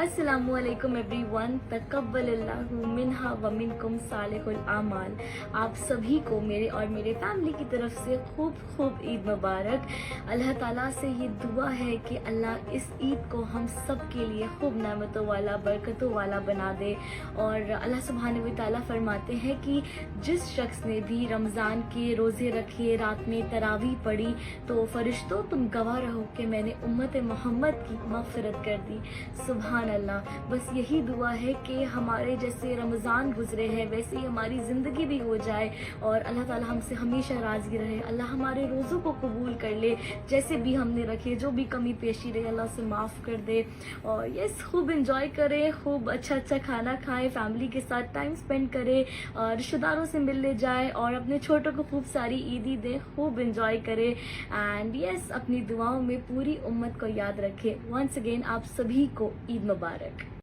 अस्सलामु अलैकुम एवरीवन, तकब्बलल्लाहु मिन्हा व मिनकुम सालिहुल आमाल। आप सभी को मेरे और मेरे फैमिली की तरफ से खूब खूब ईद मुबारक। अल्लाह ताला से ये दुआ है कि अल्लाह इस ईद को हम सब के लिए खूब नेमतों वाला, बरकतों वाला बना दे। और अल्लाह सुब्हानहू व तआला फरमाते हैं कि जिस शख्स ने भी रमज़ान के रोज़े रखे, रात में तरावी पढ़ी, तो फरिश्तों तुम गवाह रहो कि मैंने उम्मत मोहम्मद की मग़फ़िरत कर दी। सुभान अल्लाह। बस यही दुआ है कि हमारे जैसे रमज़ान गुजरे हैं वैसे ही हमारी ज़िंदगी भी हो जाए और अल्लाह ताला हमसे हमेशा राज़ी रहे। अल्लाह हमारे रोज़ों को कबूल कर ले, जैसे भी हमने रखे, जो भी कमी पेशी रहे अल्लाह से माफ़ कर दे। और यस, खूब इंजॉय करें, खूब अच्छा अच्छा खाना खाएं, फैमिली के साथ टाइम स्पेंड करें, और रिश्तेदारों से मिलने जाएं और अपने छोटों को खूब सारी ईदी दें, खूब इंजॉय करें। एंड यस, अपनी दुआओं में पूरी उम्मत को याद रखें। वंस अगेन आप सभी को ईद मुबारक।